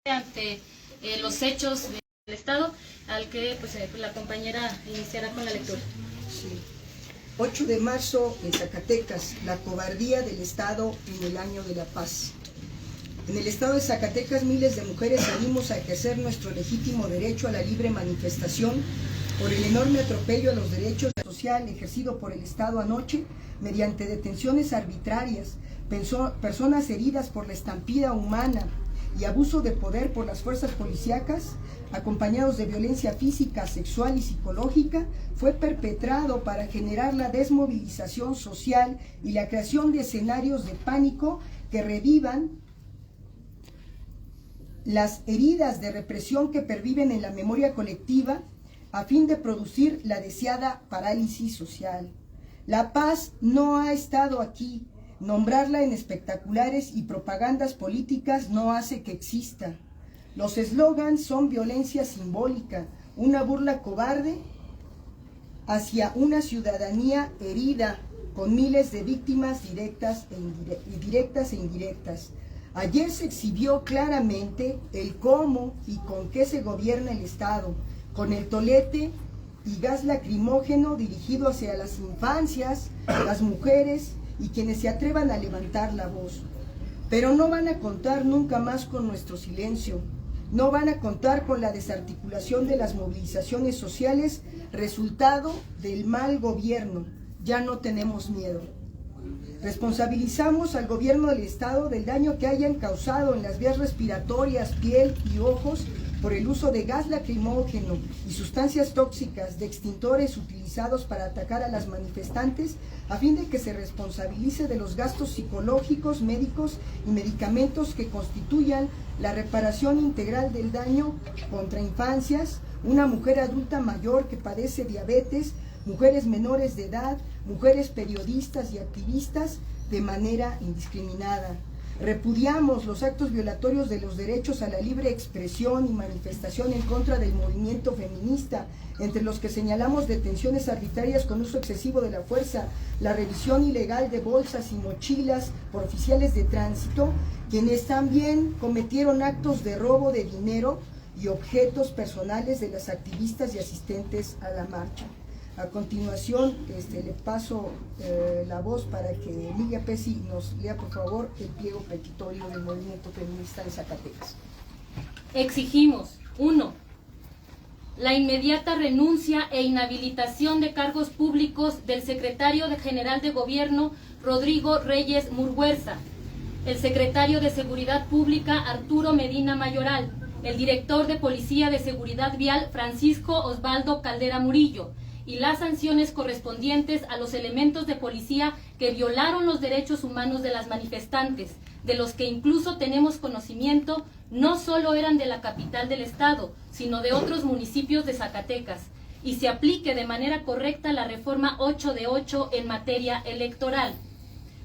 ante los hechos del Estado, al que pues, la compañera iniciará con la lectura. Sí. 8 de marzo en Zacatecas, la cobardía del Estado en el año de la paz. En el estado de Zacatecas, miles de mujeres salimos a ejercer nuestro legítimo derecho a la libre manifestación por el enorme atropello a los derechos social ejercido por el Estado anoche mediante detenciones arbitrarias, personas heridas por la estampida humana y abuso de poder por las fuerzas policíacas, acompañados de violencia física, sexual y psicológica, fue perpetrado para generar la desmovilización social y la creación de escenarios de pánico que revivan las heridas de represión que perviven en la memoria colectiva a fin de producir la deseada parálisis social. La paz no ha estado aquí. Nombrarla en espectaculares y propagandas políticas no hace que exista. Los eslogans son violencia simbólica, una burla cobarde hacia una ciudadanía herida con miles de víctimas directas e indirectas. Ayer se exhibió claramente el cómo y con qué se gobierna el Estado, con el tolete y gas lacrimógeno dirigido hacia las infancias, las mujeres y quienes se atrevan a levantar la voz. Pero no van a contar nunca más con nuestro silencio, no van a contar con la desarticulación de las movilizaciones sociales, resultado del mal gobierno. Ya no tenemos miedo. Responsabilizamos al gobierno del Estado del daño que hayan causado en las vías respiratorias, piel y ojos por el uso de gas lacrimógeno y sustancias tóxicas de extintores utilizados para atacar a las manifestantes, a fin de que se responsabilice de los gastos psicológicos, médicos y medicamentos que constituyan la reparación integral del daño contra infancias, una mujer adulta mayor que padece diabetes, mujeres menores de edad, mujeres periodistas y activistas de manera indiscriminada. Repudiamos los actos violatorios de los derechos a la libre expresión y manifestación en contra del movimiento feminista, entre los que señalamos detenciones arbitrarias con uso excesivo de la fuerza, la revisión ilegal de bolsas y mochilas por oficiales de tránsito, quienes también cometieron actos de robo de dinero y objetos personales de las activistas y asistentes a la marcha. A continuación, le paso la voz para que Lilia Pesci nos lea, por favor, el pliego petitorio del movimiento feminista de Zacatecas. Exigimos: 1. La inmediata renuncia e inhabilitación de cargos públicos del secretario general de Gobierno, Rodrigo Reyes Murguerza, el secretario de Seguridad Pública, Arturo Medina Mayoral, el director de Policía de Seguridad Vial, Francisco Osvaldo Caldera Murillo, y las sanciones correspondientes a los elementos de policía que violaron los derechos humanos de las manifestantes, de los que incluso tenemos conocimiento, no solo eran de la capital del estado, sino de otros municipios de Zacatecas, y se aplique de manera correcta la reforma 8 de 8 en materia electoral.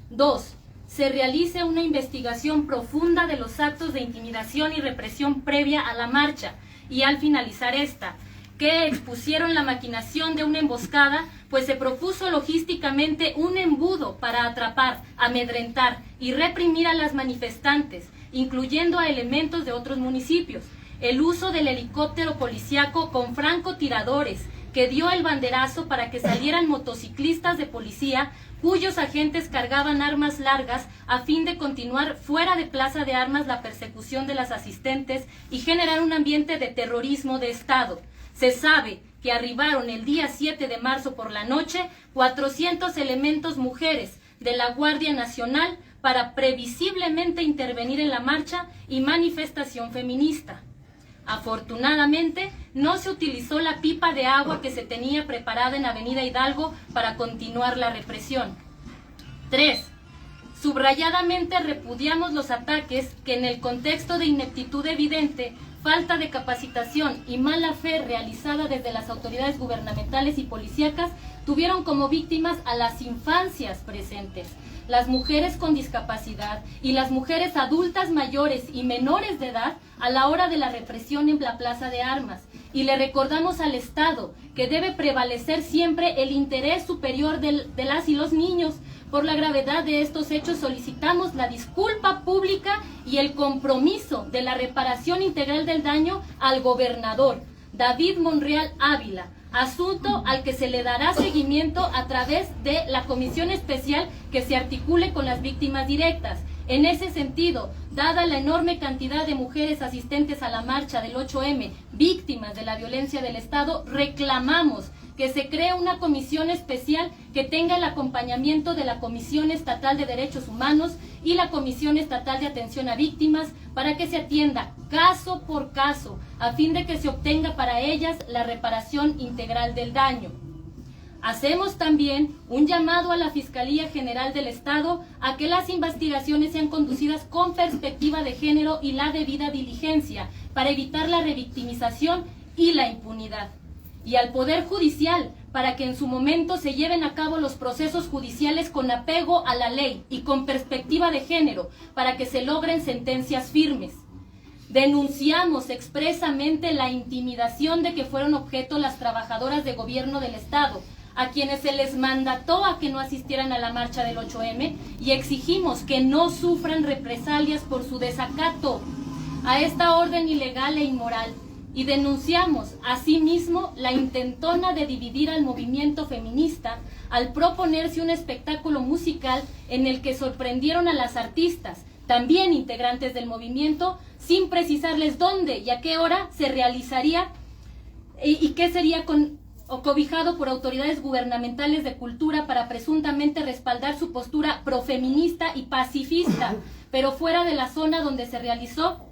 2. Se realice una investigación profunda de los actos de intimidación y represión previa a la marcha, y al finalizar esta, que expusieron la maquinación de una emboscada, pues se propuso logísticamente un embudo para atrapar, amedrentar y reprimir a las manifestantes, incluyendo a elementos de otros municipios. El uso del helicóptero policíaco con francotiradores, que dio el banderazo para que salieran motociclistas de policía, cuyos agentes cargaban armas largas a fin de continuar fuera de Plaza de Armas la persecución de las asistentes y generar un ambiente de terrorismo de Estado. Se sabe que arribaron el día 7 de marzo por la noche 400 elementos mujeres de la Guardia Nacional para previsiblemente intervenir en la marcha y manifestación feminista. Afortunadamente, no se utilizó la pipa de agua que se tenía preparada en Avenida Hidalgo para continuar la represión. 3. Subrayadamente repudiamos los ataques que en el contexto de ineptitud evidente, falta de capacitación y mala fe realizada desde las autoridades gubernamentales y policíacas tuvieron como víctimas a las infancias presentes, las mujeres con discapacidad y las mujeres adultas mayores y menores de edad a la hora de la represión en la Plaza de Armas, y le recordamos al Estado que debe prevalecer siempre el interés superior de las y los niños. Por la gravedad de estos hechos solicitamos la disculpa pública y el compromiso de la reparación integral del daño al gobernador David Monreal Ávila, asunto al que se le dará seguimiento a través de la comisión especial que se articule con las víctimas directas. En ese sentido, dada la enorme cantidad de mujeres asistentes a la marcha del 8M, víctimas de la violencia del Estado, reclamamos que se cree una comisión especial que tenga el acompañamiento de la Comisión Estatal de Derechos Humanos y la Comisión Estatal de Atención a Víctimas para que se atienda caso por caso, a fin de que se obtenga para ellas la reparación integral del daño. Hacemos también un llamado a la Fiscalía General del Estado a que las investigaciones sean conducidas con perspectiva de género y la debida diligencia para evitar la revictimización y la impunidad. Y al Poder Judicial para que en su momento se lleven a cabo los procesos judiciales con apego a la ley y con perspectiva de género para que se logren sentencias firmes. Denunciamos expresamente la intimidación de que fueron objeto las trabajadoras de gobierno del Estado, a quienes se les mandató a que no asistieran a la marcha del 8M, y exigimos que no sufran represalias por su desacato a esta orden ilegal e inmoral. Y denunciamos asimismo la intentona de dividir al movimiento feminista al proponerse un espectáculo musical en el que sorprendieron a las artistas, también integrantes del movimiento, sin precisarles dónde y a qué hora se realizaría y qué sería cobijado por autoridades gubernamentales de cultura para presuntamente respaldar su postura profeminista y pacifista, pero fuera de la zona donde se realizó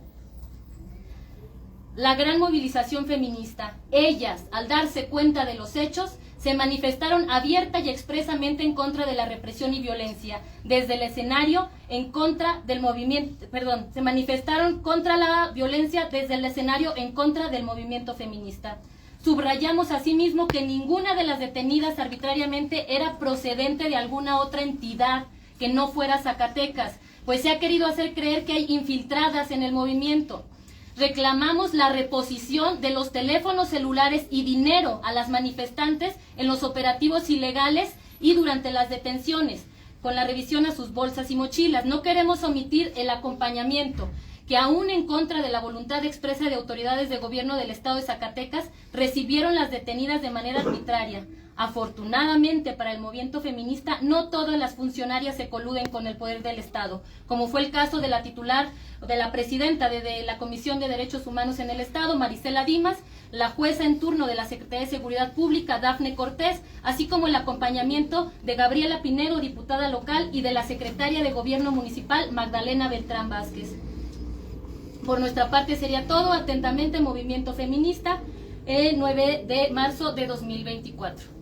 la gran movilización feminista. Ellas, al darse cuenta de los hechos, se manifestaron abierta y expresamente en contra de la represión y violencia. Desde el escenario, en contra del movimiento, se manifestaron contra la violencia desde el escenario en contra del movimiento feminista. Subrayamos asimismo que ninguna de las detenidas arbitrariamente era procedente de alguna otra entidad que no fuera Zacatecas, pues se ha querido hacer creer que hay infiltradas en el movimiento. Reclamamos la reposición de los teléfonos celulares y dinero a las manifestantes en los operativos ilegales y durante las detenciones, con la revisión a sus bolsas y mochilas. No queremos omitir el acompañamiento, que aún en contra de la voluntad expresa de autoridades de gobierno del Estado de Zacatecas, recibieron las detenidas de manera arbitraria. Afortunadamente para el movimiento feminista, no todas las funcionarias se coluden con el poder del Estado, como fue el caso de la titular, de la presidenta de la Comisión de Derechos Humanos en el Estado, Marisela Dimas, la jueza en turno de la Secretaría de Seguridad Pública, Dafne Cortés, así como el acompañamiento de Gabriela Pinero, diputada local, y de la secretaria de Gobierno Municipal, Magdalena Beltrán Vázquez. Por nuestra parte sería todo. Atentamente, Movimiento Feminista, el 9 de marzo de 2024.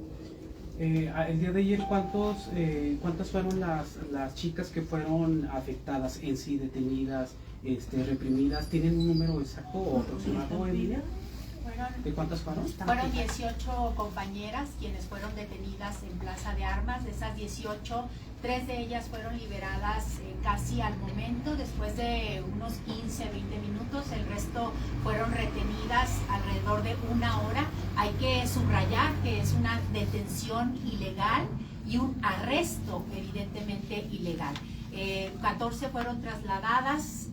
El día de ayer, ¿cuántas fueron las chicas que fueron afectadas en sí, detenidas, reprimidas? ¿Tienen un número exacto o aproximado, Emilia? ¿De cuántas fueron? Fueron 18 compañeras quienes fueron detenidas en Plaza de Armas. De esas 18, 3 de ellas fueron liberadas casi al momento, después de unos 15, 20 minutos. El resto fueron retenidas alrededor de 1 hora. Hay que subrayar que es una detención ilegal y un arresto evidentemente ilegal. 14 fueron trasladadas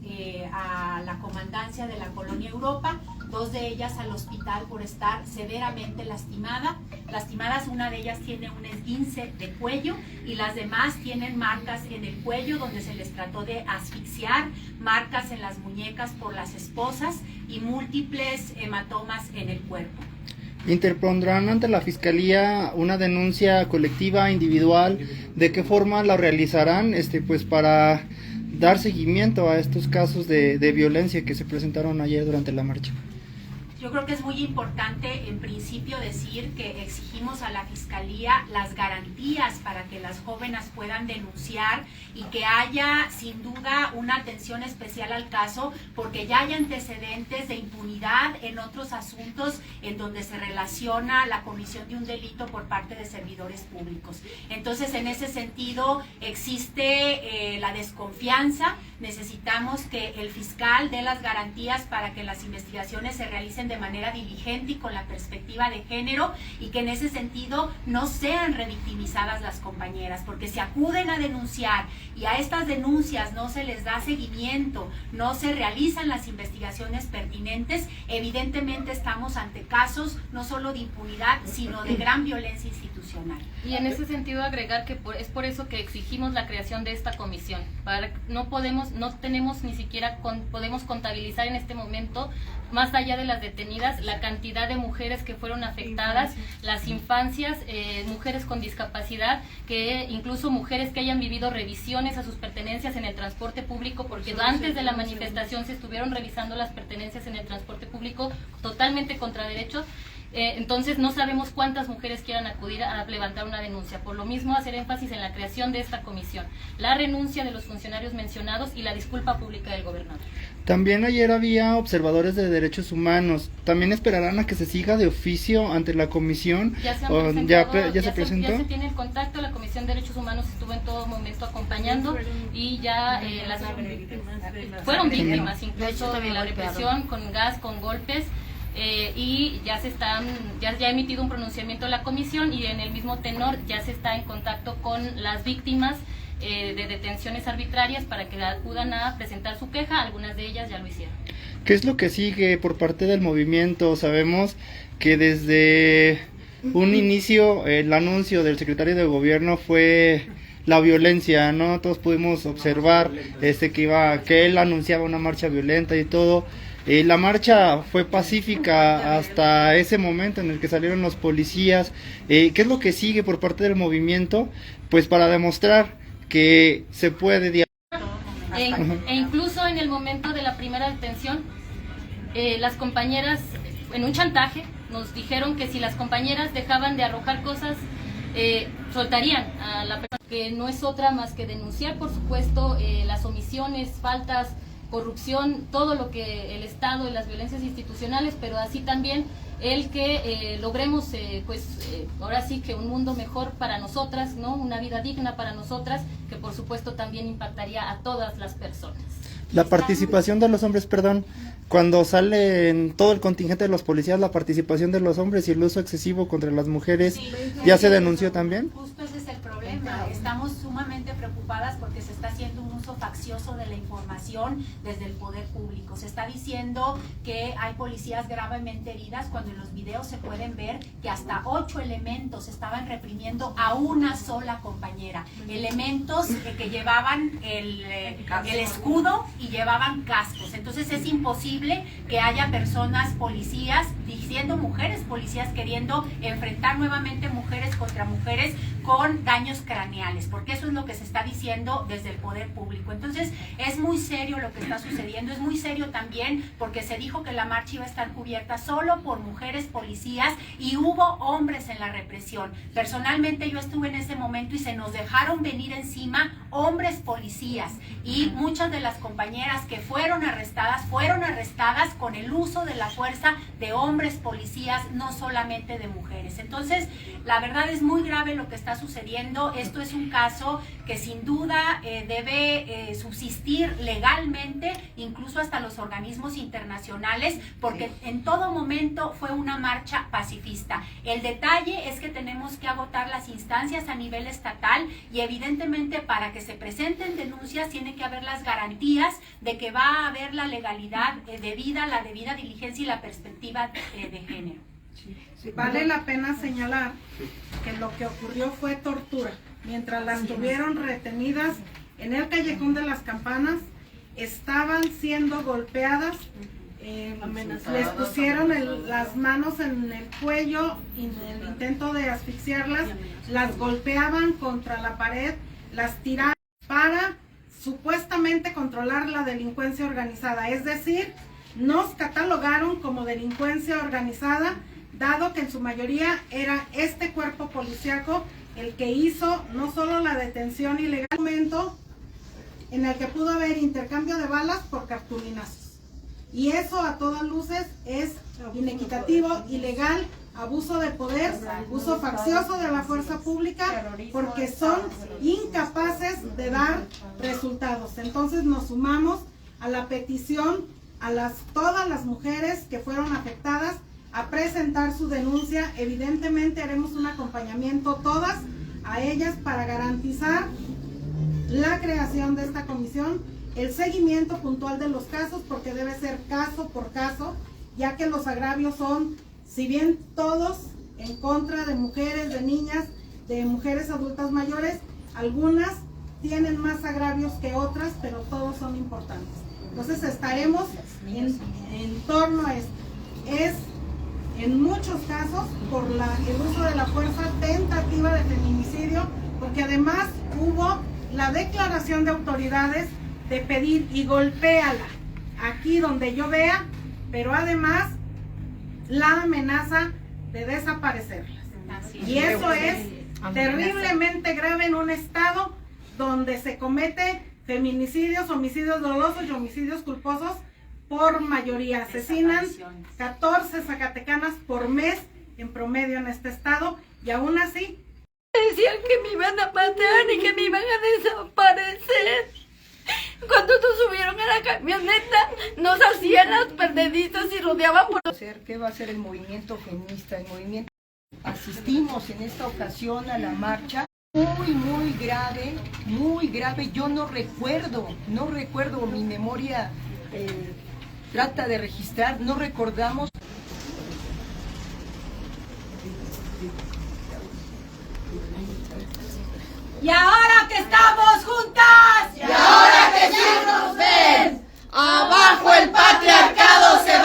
a la comandancia de la Colonia Europa, 2 de ellas al hospital por estar severamente lastimadas. Una de ellas tiene un esguince de cuello y las demás tienen marcas en el cuello donde se les trató de asfixiar, marcas en las muñecas por las esposas y múltiples hematomas en el cuerpo. ¿Interpondrán ante la Fiscalía una denuncia colectiva, individual? ¿De qué forma la realizarán pues para dar seguimiento a estos casos de violencia que se presentaron ayer durante la marcha? Yo creo que es muy importante en principio decir que exigimos a la Fiscalía las garantías para que las jóvenes puedan denunciar y que haya sin duda una atención especial al caso, porque ya hay antecedentes de impunidad en otros asuntos en donde se relaciona la comisión de un delito por parte de servidores públicos. Entonces, en ese sentido existe la desconfianza. Necesitamos que el fiscal dé las garantías para que las investigaciones se realicen de manera diligente y con la perspectiva de género, y que en ese sentido no sean revictimizadas las compañeras, porque si acuden a denunciar y a estas denuncias no se les da seguimiento, no se realizan las investigaciones pertinentes, evidentemente estamos ante casos no solo de impunidad, sino de gran violencia institucional. Y en ese sentido agregar que es por eso que exigimos la creación de esta comisión. No tenemos ni siquiera podemos contabilizar en este momento, más allá de las detenidas, la cantidad de mujeres que fueron afectadas, las infancias, mujeres con discapacidad, que incluso mujeres que hayan vivido revisiones a sus pertenencias en el transporte público, porque antes de la manifestación se estuvieron revisando las pertenencias en el transporte público totalmente contra derechos. Entonces no sabemos cuántas mujeres quieran acudir a levantar una denuncia. Por lo mismo, hacer énfasis en la creación de esta comisión, la renuncia de los funcionarios mencionados y la disculpa pública del gobernador. También ayer había observadores de derechos humanos. ¿También esperarán a que se siga de oficio ante la comisión? Ya se presentó. Ya se tiene el contacto. La Comisión de Derechos Humanos estuvo en todo momento acompañando y ya fueron víctimas incluso de la represión con gas, con golpes. Y ya ha emitido un pronunciamiento la comisión, y en el mismo tenor ya se está en contacto con las víctimas de detenciones arbitrarias para que acudan a presentar su queja. Algunas de ellas ya lo hicieron. ¿Qué es lo que sigue por parte del movimiento? Sabemos que desde un inicio el anuncio del secretario de gobierno fue la violencia, ¿no? Todos pudimos observar que él anunciaba una marcha violenta y todo. La marcha fue pacífica hasta ese momento en el que salieron los policías. ¿Qué es lo que sigue por parte del movimiento? Pues para demostrar que se puede dialogar. E incluso en el momento de la primera detención, las compañeras, en un chantaje, nos dijeron que si las compañeras dejaban de arrojar cosas, soltarían a la persona, que no es otra más que denunciar, por supuesto, las omisiones, faltas, corrupción, todo lo que el Estado y las violencias institucionales, pero así también el que logremos ahora sí que un mundo mejor para nosotras, ¿no? Una vida digna para nosotras, que por supuesto también impactaría a todas las personas. La participación de los hombres, cuando salen todo el contingente de los policías, la participación de los hombres y el uso excesivo contra las mujeres, ¿ya se denunció también? Justo ese es el problema. Estamos sumamente preocupadas porque se está haciendo un uso faccioso de la información desde el poder público. Se está diciendo que hay policías gravemente heridas, cuando en los videos se pueden ver que hasta 8 elementos estaban reprimiendo a una sola compañera. Elementos que llevaban el escudo y llevaban cascos. Entonces es imposible que haya personas policías, diciendo mujeres policías, queriendo enfrentar nuevamente mujeres contra mujeres con daños craneales, porque eso es lo que se está diciendo desde el poder público. Entonces es muy serio lo que está sucediendo, es muy serio también porque se dijo que la marcha iba a estar cubierta solo por mujeres policías y hubo hombres en la represión. Personalmente yo estuve en ese momento y se nos dejaron venir encima hombres policías, y muchas de las compañeras que fueron arrestadas con el uso de la fuerza de hombres policías, no solamente de mujeres. Entonces, la verdad es muy grave lo que está sucediendo. Esto es un caso que sin duda debe subsistir legalmente, incluso hasta los organismos internacionales, porque en todo momento fue una marcha pacifista. El detalle es que tenemos que agotar las instancias a nivel estatal, y evidentemente para que se presenten denuncias tiene que haber las garantías de que va a haber la legalidad debida, la debida diligencia y la perspectiva de género. Vale la pena señalar que lo que ocurrió fue tortura. Mientras las tuvieron retenidas en el Callejón de las Campanas, estaban siendo golpeadas, les pusieron las manos en el cuello y en el intento de asfixiarlas, las golpeaban contra la pared, las tiraban para supuestamente controlar la delincuencia organizada. Es decir, nos catalogaron como delincuencia organizada, dado que en su mayoría era este cuerpo policíaco el que hizo no solo la detención ilegal, momento en el que pudo haber intercambio de balas por cartulinazos. Y eso a todas luces es inequitativo, ilegal, abuso de poder, uso faccioso de la fuerza pública, porque son incapaces de dar resultados. Entonces nos sumamos a la petición a todas las mujeres que fueron afectadas a presentar su denuncia. Evidentemente haremos un acompañamiento todas a ellas para garantizar la creación de esta comisión, el seguimiento puntual de los casos, porque debe ser caso por caso, ya que los agravios son, si bien todos en contra de mujeres, de niñas, de mujeres adultas mayores, algunas tienen más agravios que otras, pero todos son importantes. Entonces estaremos en torno a esto. Es en muchos casos por el uso de la fuerza, tentativa de feminicidio, porque además hubo la declaración de autoridades de pedir y golpéala aquí donde yo vea, pero además la amenaza de desaparecerlas. Y eso es terriblemente grave en un estado donde se comete feminicidios, homicidios dolosos y homicidios culposos por mayoría. Asesinan 14 zacatecanas por mes en promedio en este estado, y aún así decían que me iban a matar y que me iban a desaparecer. Cuando nos subieron a la camioneta, nos hacían las perdedizas y rodeaban por... ¿Qué va a ser el movimiento feminista? El movimiento... Asistimos en esta ocasión a la marcha muy grave. Yo no recuerdo, mi memoria trata de registrar, no recordamos. Y ahora que estamos juntas, y ahora que sí nos ven, abajo el patriarcado se